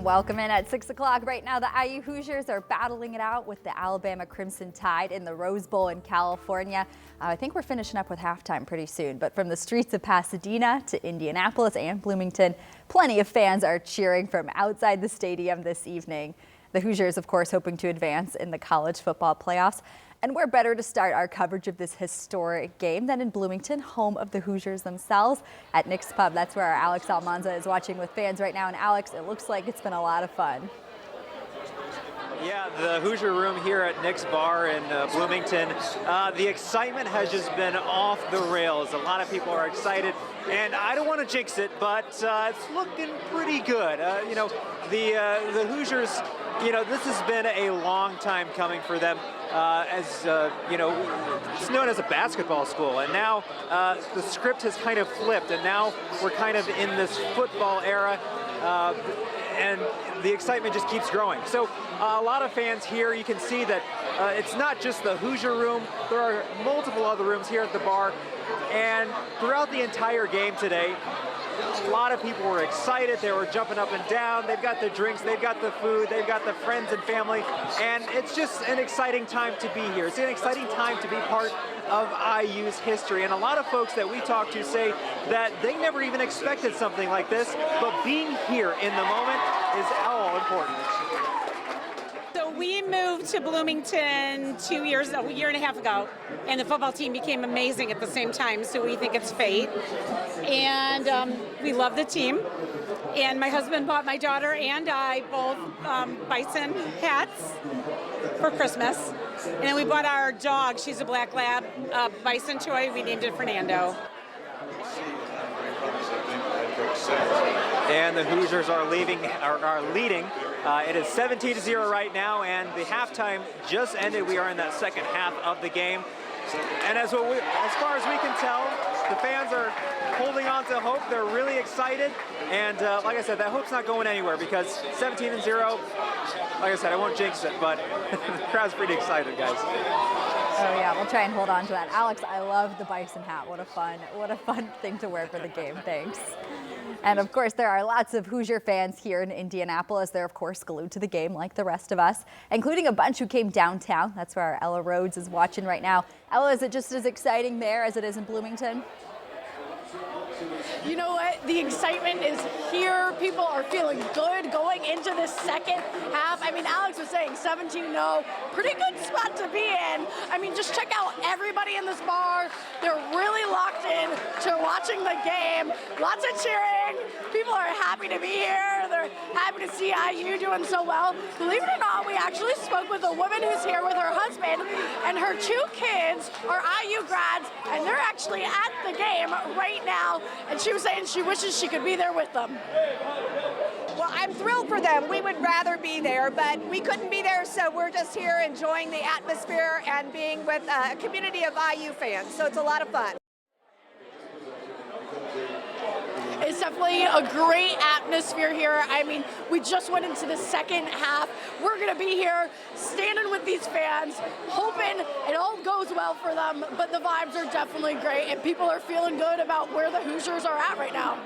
Welcome in at 6 o'clock. Right now, the IU Hoosiers are battling it out with the Alabama Crimson Tide in the Rose Bowl in California. I think we're finishing up with halftime pretty soon, but from the streets of Pasadena to Indianapolis and Bloomington, plenty of fans are cheering from outside the stadium this evening. The Hoosiers, of course, hoping to advance in the college football playoffs. And where better to start our coverage of this historic game than in Bloomington, home of the Hoosiers themselves, at Nick's Pub. That's where our Alex Almanza is watching with fans right now. And Alex, it looks like it's been a lot of fun. Yeah, the Hoosier Room here at Nick's Bar in Bloomington. The excitement has just been off the rails. A lot of people are excited, and I don't want to jinx it, but it's looking pretty good. The Hoosiers, this has been a long time coming for them. It's known as a basketball school, and now the script has kind of flipped, and now we're kind of in this football era. And the excitement just keeps growing. So a lot of fans here, you can see that it's not just the Hoosier Room. There are multiple other rooms here at the bar. And throughout the entire game today, a lot of people were excited. They were jumping up and down. They've got the drinks, they've got the food, they've got the friends and family. And it's just an exciting time to be here. It's an exciting time to be part of IU's history. And a lot of folks that we talk to say that they never even expected something like this, but being here in the moment is all important. So we moved to Bloomington a year and a half ago, and the football team became amazing at the same time, so we think it's fate. And we love the team. And my husband bought my daughter and I both bison hats for Christmas. And then we bought our dog, she's a black lab, bison toy. We named it Fernando. And the Hoosiers are leading. It is 17-0 right now, and the halftime just ended. We are in that second half of the game. And as far as we can tell, the fans are holding on to hope. They're really excited. And like I said, that hope's not going anywhere because 17-0, like I said, I won't jinx it, but the crowd's pretty excited, guys. Oh yeah, we'll try and hold on to that. Alex, I love the bison hat. What a fun thing to wear for the game. Thanks. And of course, there are lots of Hoosier fans here in Indianapolis. They're of course glued to the game like the rest of us, including a bunch who came downtown. That's where our Ella Rhodes is watching right now. Ella, is it just as exciting there as it is in Bloomington? You know what? The excitement is here. People are feeling good going into the second half. I mean, Alex was saying 17-0, pretty good spot to be in. I mean, just check out everybody in this bar. They're really locked in to watching the game. Lots of cheering. People are happy to be here. They're happy to see IU doing so well. Believe it or not, we actually spoke with a woman who's here with her husband, and her two kids are IU grads, and they're actually at the game right now. And she was saying she wishes she could be there with them. Well, I'm thrilled for them. We would rather be there, but we couldn't be there, so we're just here enjoying the atmosphere and being with a community of IU fans. So it's a lot of fun. It's definitely a great atmosphere here. I mean, we just went into the second half. We're going to be here standing with these fans, hoping it all goes well for them, but the vibes are definitely great, and people are feeling good about where the Hoosiers are at right now.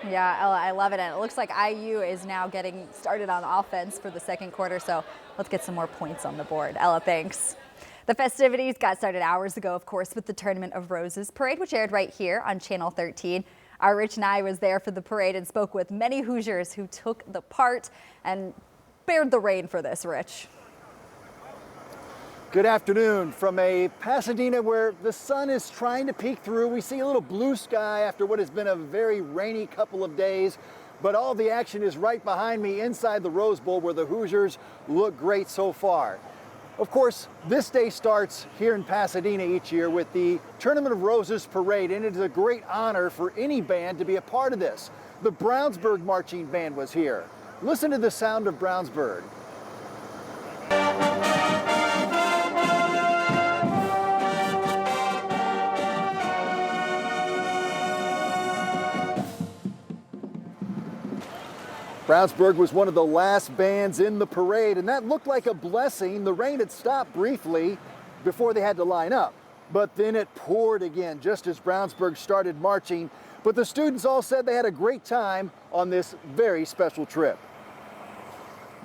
Yeah, Ella, I love it. And it looks like IU is now getting started on offense for the second quarter, so let's get some more points on the board. Ella, thanks. The festivities got started hours ago, of course, with the Tournament of Roses parade, which aired right here on Channel 13. Our Rich Nye was there for the parade and spoke with many Hoosiers who took the part and bared the rain for this, Rich. Good afternoon. From a Pasadena where the sun is trying to peek through, we see a little blue sky after what has been a very rainy couple of days. But all the action is right behind me inside the Rose Bowl where the Hoosiers look great so far. Of course, this day starts here in Pasadena each year with the Tournament of Roses parade, and it is a great honor for any band to be a part of this. The Brownsburg Marching Band was here. Listen to the sound of Brownsburg. Brownsburg was one of the last bands in the parade, and that looked like a blessing. The rain had stopped briefly before they had to line up, but then it poured again just as Brownsburg started marching. But the students all said they had a great time on this very special trip.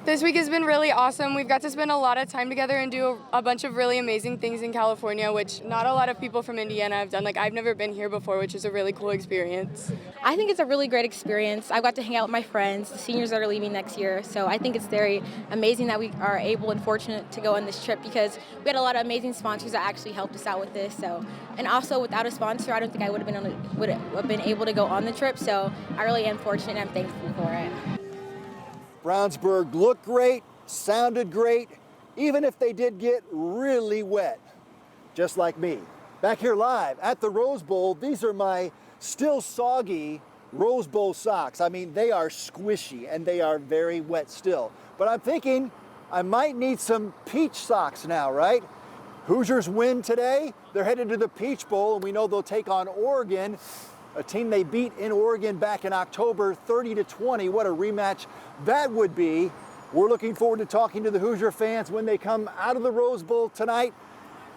This week has been really awesome. We've got to spend a lot of time together and do a bunch of really amazing things in California, which not a lot of people from Indiana have done. Like, I've never been here before, which is a really cool experience. I think it's a really great experience. I got to hang out with my friends, the seniors that are leaving next year. So I think it's very amazing that we are able and fortunate to go on this trip because we had a lot of amazing sponsors that actually helped us out with this. So, and also without a sponsor, I don't think I would have been able to go on the trip. So I really am fortunate and I'm thankful for it. Brownsburg looked great, sounded great, even if they did get really wet, just like me. Back here live at the Rose Bowl, these are my still soggy Rose Bowl socks. I mean, they are squishy and they are very wet still. But I'm thinking I might need some peach socks now, right? Hoosiers win today. They're headed to the Peach Bowl, and we know they'll take on Oregon, a team they beat in Oregon back in October, 30-20. What a rematch that would be. We're looking forward to talking to the Hoosier fans when they come out of the Rose Bowl tonight.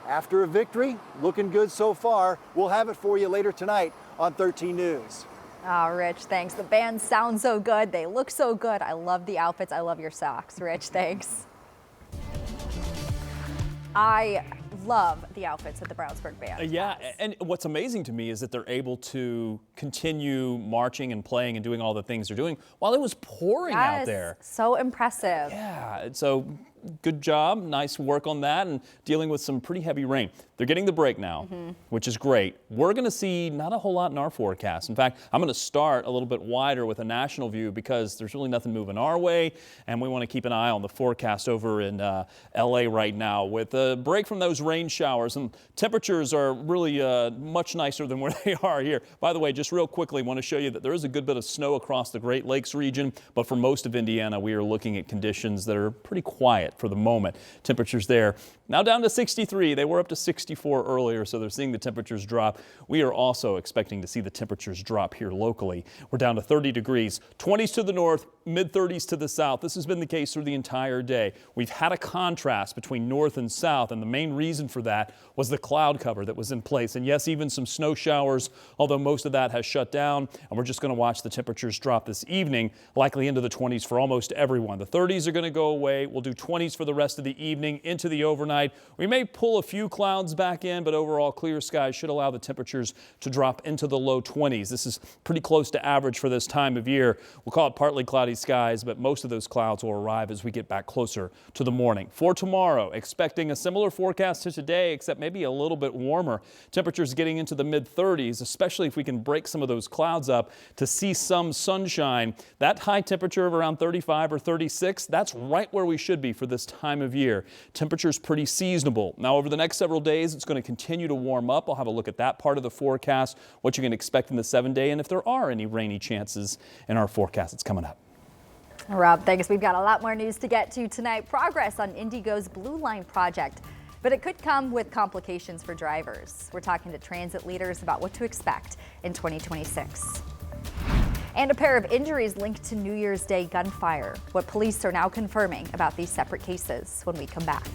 After a victory, looking good so far. We'll have it for you later tonight on 13 News. Oh, Rich, thanks. The bands sound so good. They look so good. I love the outfits. I love your socks. Rich, thanks. I love the outfits of the Brownsburg band. Yeah, and what's amazing to me is that they're able to continue marching and playing and doing all the things they're doing while it was pouring out there. So impressive. Yeah, so good job, nice work on that, and dealing with some pretty heavy rain. They're getting the break now, which is great. We're going to see not a whole lot in our forecast. In fact, I'm going to start a little bit wider with a national view because there's really nothing moving our way, and we want to keep an eye on the forecast over in LA right now with a break from those rain showers, and temperatures are really much nicer than where they are here. By the way, just real quickly, I want to show you that there is a good bit of snow across the Great Lakes region, but for most of Indiana, we are looking at conditions that are pretty quiet for the moment. Temperatures there now down to 63. They were up to 64 earlier, so they're seeing the temperatures drop. We are also expecting to see the temperatures drop here locally. We're down to 30 degrees, 20s to the north, mid-30s to the south. This has been the case through the entire day. We've had a contrast between north and south, and the main reason for that was the cloud cover that was in place. And yes, even some snow showers, although most of that has shut down, and we're just going to watch the temperatures drop this evening, likely into the 20s for almost everyone. The 30s are going to go away. We'll do 20s for the rest of the evening into the overnight. We may pull a few clouds back in, but overall clear skies should allow the temperatures to drop into the low 20s. This is pretty close to average for this time of year. We'll call it partly cloudy skies, but most of those clouds will arrive as we get back closer to the morning. For tomorrow, expecting a similar forecast to today, except maybe a little bit warmer. Temperatures getting into the mid-30s, especially if we can break some of those clouds up to see some sunshine. That high temperature of around 35 or 36, that's right where we should be for this time of year. Temperatures pretty seasonable. Now, over the next several days, it's going to continue to warm up. I'll have a look at that part of the forecast, what you can expect in the 7-day, and if there are any rainy chances in our forecast. It's coming up. Rob, thanks. We've got a lot more news to get to tonight. Progress on Indigo's Blue Line project, but it could come with complications for drivers. We're talking to transit leaders about what to expect in 2026. And a pair of injuries linked to New Year's Day gunfire. What police are now confirming about these separate cases when we come back.